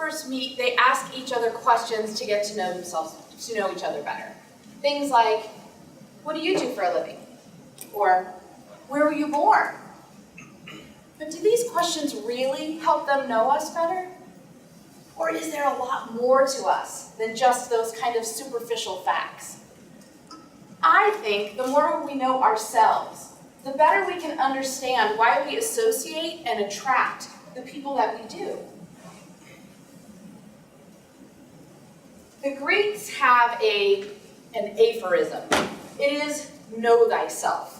first meet, they ask each other questions to get to know themselves, to know each other better. Things like, what do you do for a living? Or, where were you born? But do these questions really help them know us better? Or is there a lot more to us than just those kind of superficial facts? I think the more we know ourselves, the better we can understand why we associate and attract the people that we do. The Greeks have an aphorism. It is, know thyself.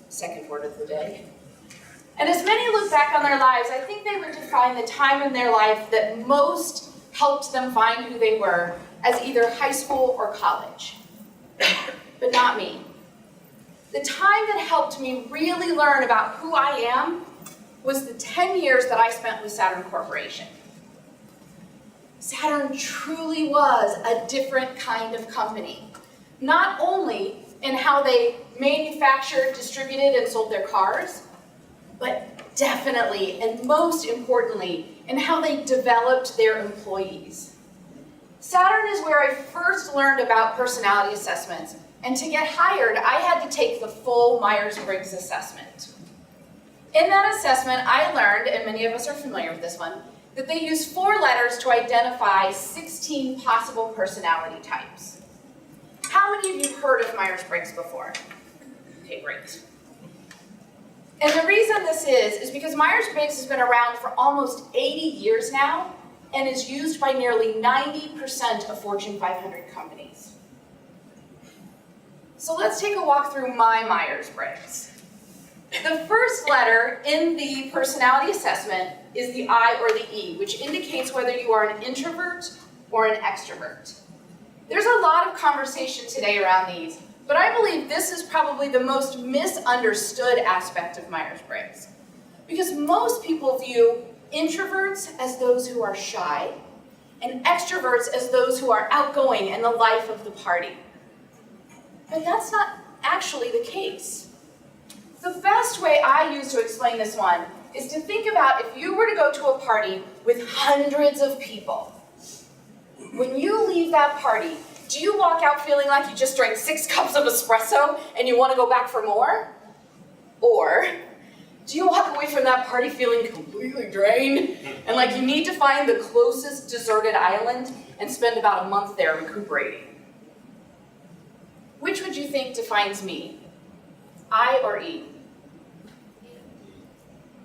Second word of the day. And as many look back on their lives, I think they would define the time in their life that most helped them find who they were as either high school or college. But not me. The time that helped me really learn about who I am was the 10 years that I spent with Saturn Corporation. Saturn truly was a different kind of company. Not only in how they manufactured, distributed, and sold their cars, but definitely, and most importantly, in how they developed their employees. Saturn is where I first learned about personality assessments, and to get hired, I had to take the full Myers-Briggs assessment. In that assessment, I learned, and many of us are familiar with this one, that they use 4 letters to identify 16 possible personality types. How many of you heard of Myers-Briggs before? Okay, great. And the reason this is because Myers-Briggs has been around for almost 80 years now and is used by nearly 90% of Fortune 500 companies. So let's take a walk through my Myers-Briggs. The first letter in the personality assessment is the I or the E, which indicates whether you are an introvert or an extrovert. There's a lot of conversation today around these, but I believe this is probably the most misunderstood aspect of Myers-Briggs. Because most people view introverts as those who are shy, and extroverts as those who are outgoing and the life of the party. But that's not actually the case. The best way I use to explain this one is to think about if you were to go to a party with hundreds of people. When you leave that party, do you walk out feeling like you just drank 6 cups of espresso and you want to go back for more? Or do you walk away from that party feeling completely drained and like you need to find the closest deserted island and spend about a month there recuperating? Which would you think defines me? I or E?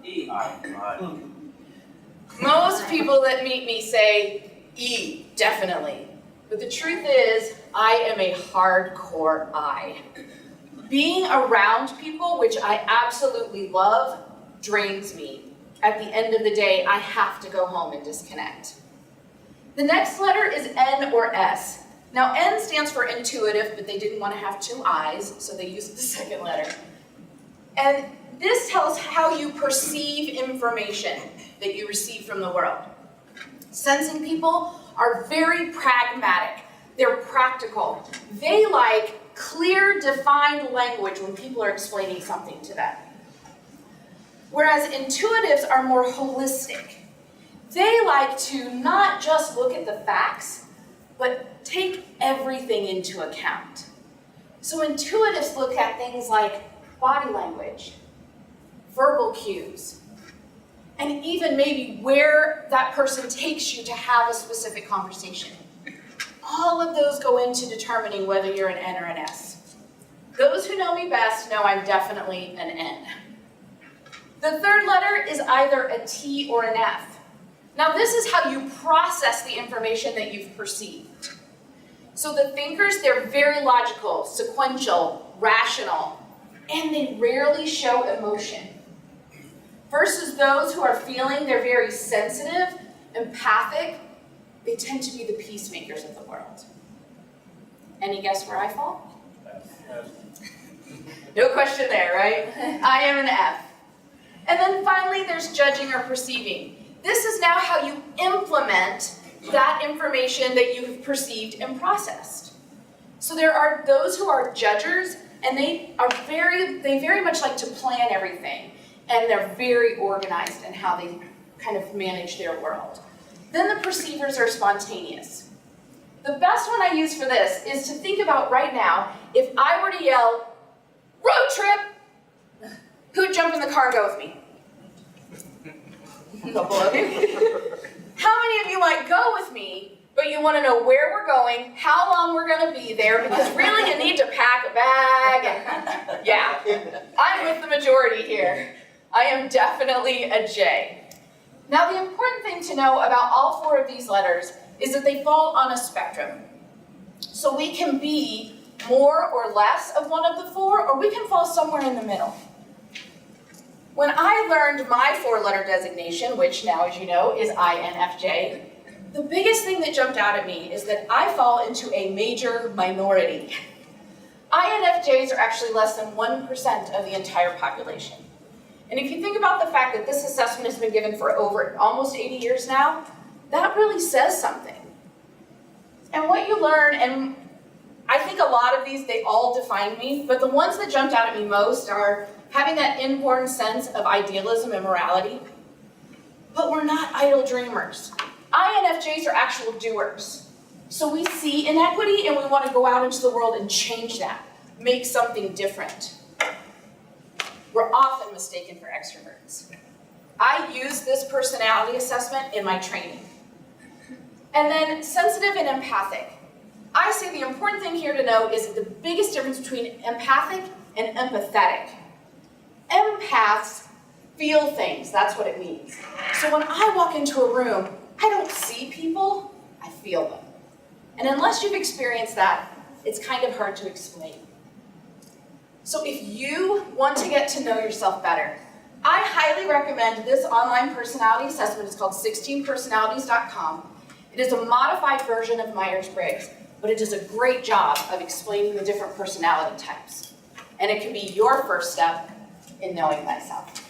E. I. Most people that meet me say E, definitely. But the truth is, I am a hardcore I. Being around people, which I absolutely love, drains me. At the end of the day, I have to go home and disconnect. The next letter is N or S. Now, N stands for intuitive, but they didn't want to have 2 I's, so they used the second letter. And this tells how you perceive information that you receive from the world. Sensing people are very pragmatic. They're practical. They like clear, defined language when people are explaining something to them. Whereas intuitives are more holistic. They like to not just look at the facts, but take everything into account. So intuitives look at things like body language, verbal cues, and even maybe where that person takes you to have a specific conversation. All of those go into determining whether you're an N or an S. Those who know me best know I'm definitely an N. The third letter is either a T or an F. Now this is how you process the information that you've perceived. So the thinkers, they're very logical, sequential, rational, and they rarely show emotion. Versus those who are feeling, they're very sensitive, empathic, they tend to be the peacemakers of the world. Any guess where I fall? No question there, right? I am an F. And then finally, there's judging or perceiving. This is now how you implement that information that you've perceived and processed. So there are those who are judgers, and they very much like to plan everything, and they're very organized in how they kind of manage their world. Then the perceivers are spontaneous. The best one I use for this is to think about right now, if I were to yell, road trip, who'd jump in the car and go with me? A couple of you. How many of you might go with me, but you want to know where we're going, how long we're going to be there, because really you need to pack a bag. And, yeah, I'm with the majority here. I am definitely a J. Now the important thing to know about all 4 of these letters is that they fall on a spectrum. So we can be more or less of one of the 4, or we can fall somewhere in the middle. When I learned my 4-letter designation, which now, as you know, is INFJ, the biggest thing that jumped out at me is that I fall into a major minority. INFJs are actually less than 1% of the entire population. And if you think about the fact that this assessment has been given for over almost 80 years now, that really says something. And what you learn, and I think a lot of these, they all define me, but the ones that jumped out at me most are having that inborn sense of idealism and morality. But we're not idle dreamers. INFJs are actual doers. So we see inequity and we want to go out into the world and change that, make something different. We're often mistaken for extroverts. I use this personality assessment in my training. And then sensitive and empathic. I say the important thing here to know is that the biggest difference between empathic and empathetic. Empaths feel things, that's what it means. So when I walk into a room, I don't see people, I feel them. And unless you've experienced that, it's kind of hard to explain. So if you want to get to know yourself better, I highly recommend this online personality assessment. It's called 16personalities.com. It is a modified version of Myers-Briggs, but it does a great job of explaining the different personality types. And it can be your first step in knowing thyself.